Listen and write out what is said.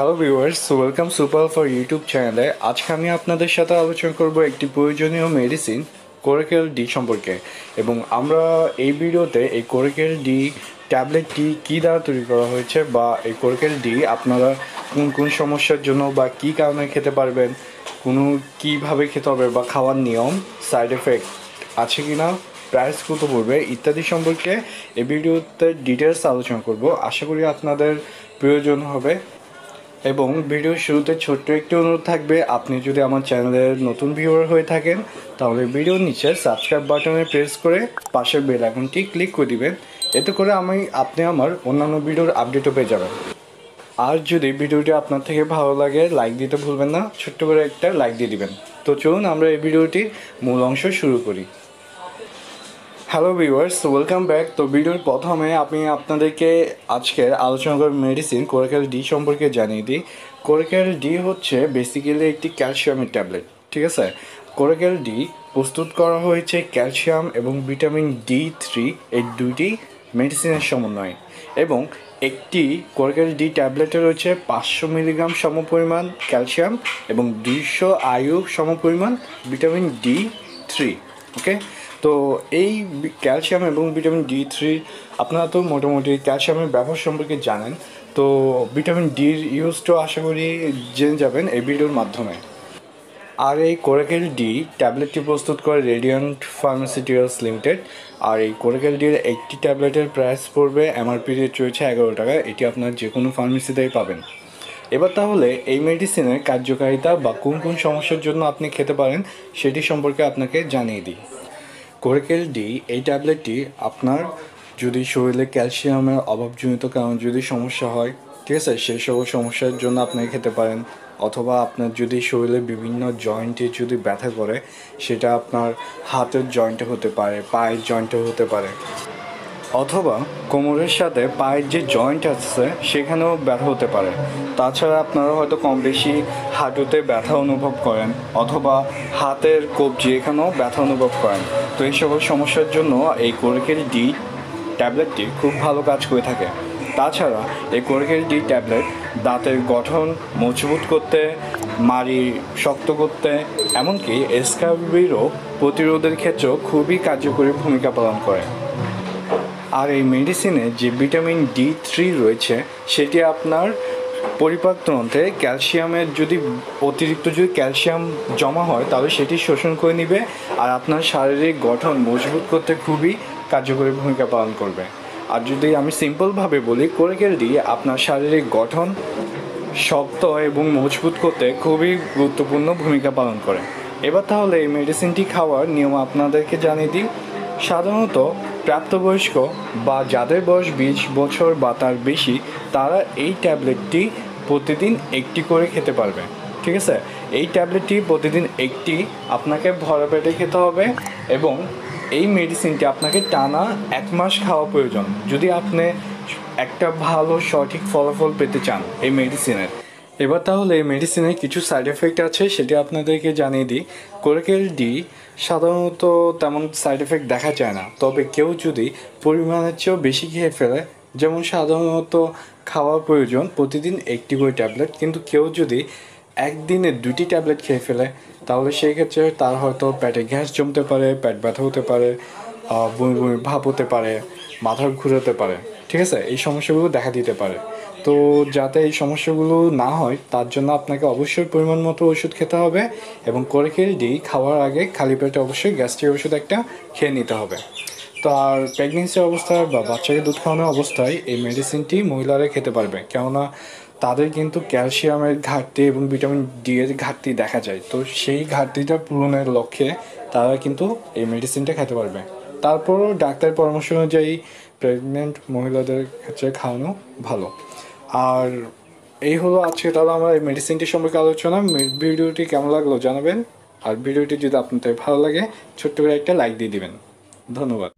Hello viewers, welcome super for YouTube চ্যানেলে। আজকে আমি আপনাদের সাথে আলোচনা করব একটি প্রয়োজনীয় মেডিসিন কোরাকেল ডি সম্পর্কে। এবং আমরা এই ভিডিওতে এই কোরাকেল ডি ট্যাবলেটটি কী দ্বারা তৈরি করা হয়েছে বা এই কোরাকেল ডি আপনারা কোন কোন সমস্যার জন্য বা কী কারণে খেতে পারবেন, কীভাবে খেতে হবে বা খাওয়ার নিয়ম, সাইড এফেক্ট আছে কি না, প্রাইস কত পড়বে ইত্যাদি সম্পর্কে এই ভিডিওতে ডিটেলস আলোচনা করব। আশা করি আপনাদের প্রয়োজন হবে। এবং ভিডিওর শুরুতে ছোট্ট একটি অনুরোধ থাকবে, আপনি যদি আমার চ্যানেলের নতুন ভিউয়ার হয়ে থাকেন তাহলে ভিডিওর নিচে সাবস্ক্রাইব বাটনে প্রেস করে পাশের বেল আইকনটি ক্লিক করে দিবেন। এতে করে আপনি আমার অন্যান্য ভিডিওর আপডেটও পেয়ে যাবেন। আর যদি ভিডিওটি আপনার থেকে ভালো লাগে লাইক দিতে ভুলবেন না, ছোট্ট করে একটা লাইক দিয়ে দিবেন। তো চলুন আমরা এই ভিডিওটির মূল অংশ শুরু করি। Hello viewers, welcome back. তো ভিডিওর প্রথমে আমি আপনাদেরকে আজকের আলোচনা করার মেডিসিন কোরাকেল ডি সম্পর্কে জানিয়ে দিই। কোরাকেল ডি হচ্ছে বেসিক্যালি একটি ক্যালসিয়ামের ট্যাবলেট, ঠিক আছে। কোরাকেল ডি প্রস্তুত করা হয়েছে ক্যালসিয়াম এবং ভিটামিন D3 এই দুইটি মেডিসিনের সমন্বয়ে। এবং একটি কোরাকেল ডি ট্যাবলেটে রয়েছে 500 মিলিগ্রাম সমপরিমাণ ক্যালসিয়াম এবং 200 IU সমপরিমাণ ভিটামিন D3। ওকে, তো এই ক্যালসিয়াম এবং ভিটামিন D3 আপনারা তো মোটামুটি ক্যালসিয়ামের ব্যবহার সম্পর্কে জানেন, তো ভিটামিন ডির ইউজটাও আশা করি জেনে যাবেন এই ভিডিওর মাধ্যমে। আর এই কোরাকেল ডি ট্যাবলেটটি প্রস্তুত করে রেডিয়েন্ট ফার্মাসিউটিক্যালস লিমিটেড। আর এই কোরাকেল ডির একটি ট্যাবলেটের প্রাইস পড়বে MRP রেট রয়েছে 11 টাকা। এটি আপনার যে কোনো ফার্মেসিতেই পাবেন। এবার তাহলে এই মেডিসিনের কার্যকারিতা বা কোন কোন সমস্যার জন্য আপনি খেতে পারেন সেটি সম্পর্কে আপনাকে জানিয়ে দিই। কোরাকেল ডি এই ট্যাবলেটটি আপনার যদি শরীরে ক্যালসিয়ামের অভাবজনিত কারণে যদি সমস্যা হয়, ঠিক আছে, সেই সকল সমস্যার জন্য আপনি খেতে পারেন। অথবা আপনার যদি শরীরে বিভিন্ন জয়েন্টে যদি ব্যথা করে, সেটা আপনার হাতের জয়েন্টে হতে পারে, পায়ের জয়েন্টে হতে পারে, অথবা কোমরের সাথে পায়ের যে জয়েন্ট আছে সেখানেও ব্যথা হতে পারে। তাছাড়া আপনারা হয়তো কম বেশি হাঁটুতে ব্যথা অনুভব করেন, অথবা হাতের কবজি এখানেও ব্যথা অনুভব করেন। তো এই সকল সমস্যার জন্য এই কোরাকেল ডি ট্যাবলেটটি খুব ভালো কাজ করে থাকে। তাছাড়া এই কোরাকেল ডি ট্যাবলেট দাঁতের গঠন মজবুত করতে, মাড়ি শক্ত করতে, এমনকি স্ক্যাবি রোগ প্রতিরোধের ক্ষেত্রেও খুবই কার্যকরী ভূমিকা পালন করে। আর এই মেডিসিনে যে ভিটামিন D3 রয়েছে সেটি আপনার পরিপাকতন্ত্রে ক্যালসিয়ামের অতিরিক্ত যদি ক্যালসিয়াম জমা হয় তাহলে সেটি শোষণ করে নেবে, আর আপনার শারীরিক গঠন মজবুত করতে খুবই কার্যকরী ভূমিকা পালন করবে। আর যদি আমি সিম্পলভাবে বলি, কোরাকেল ডি আপনার শারীরিক গঠন শক্ত এবং মজবুত করতে খুবই গুরুত্বপূর্ণ ভূমিকা পালন করে। এবার তাহলে এই মেডিসিনটি খাওয়ার নিয়ম আপনাদেরকে জানিয়ে দিই। সাধারণত প্রাপ্তবয়স্ক বা যাদের বয়স 20 বছর বা তার বেশি, তারা এই ট্যাবলেটটি প্রতিদিন একটি করে খেতে পারবে, ঠিক আছে। এই ট্যাবলেটটি প্রতিদিন একটি আপনাকে ভরা পেটে খেতে হবে এবং এই মেডিসিনটি আপনাকে টানা 1 মাস খাওয়া প্রয়োজন যদি আপনি একটা ভালো সঠিক ফলাফল পেতে চান এই মেডিসিনের। এবার তাহলে এই মেডিসিনের কিছু সাইড এফেক্ট আছে, সেটি আপনাদেরকে জানিয়ে দিই। কোরাকেল ডি সাধারণত তেমন সাইড এফেক্ট দেখা যায় না, তবে কেউ যদি পরিমাণের চেয়েও বেশি খেয়ে ফেলে, যেমন সাধারণত খাওয়া প্রয়োজন প্রতিদিন একটি করে ট্যাবলেট, কিন্তু কেউ যদি একদিনে 2টি ট্যাবলেট খেয়ে ফেলে তাহলে সেই ক্ষেত্রে তার হয়তো পেটে গ্যাস জমতে পারে, পেট ব্যথা হতে পারে, বমি বমি ভাব হতে পারে, মাথা ঘুরাতে পারে, ঠিক আছে, এই সমস্যাগুলো দেখা দিতে পারে। তো যাতে এই সমস্যাগুলো না হয় তার জন্য আপনাকে অবশ্যই পরিমাণ মতো ওষুধ খেতে হবে এবং কোরাকেল ডি খাওয়ার আগে খালি পেটে অবশ্যই গ্যাস্ট্রিক ওষুধ একটা খেয়ে নিতে হবে। তো আর প্রেগনেন্সি অবস্থায় বা বাচ্চাকে দুধ খাওয়ানোর অবস্থায় এই মেডিসিনটি মহিলারা খেতে পারবে, কেননা তাদের কিন্তু ক্যালসিয়ামের ঘাটতি এবং ভিটামিন ডি এর ঘাটতি দেখা যায়। তো সেই ঘাটতিটা পূরণের লক্ষ্যে তারা কিন্তু এই মেডিসিনটা খেতে পারবে। তারপরও ডাক্তারের পরামর্শ অনুযায়ী প্রেগনেন্ট মহিলাদের ক্ষেত্রে খাওয়ানো ভালো। আর এই হলো আজকে তাহলে আমার এই মেডিসিনটি সম্পর্কে আলোচনা। ভিডিওটি কেমন লাগলো জানাবেন, আর ভিডিওটি যদি আপনাদের ভালো লাগে ছোট্ট করে একটা লাইক দিয়ে দিবেন। ধন্যবাদ।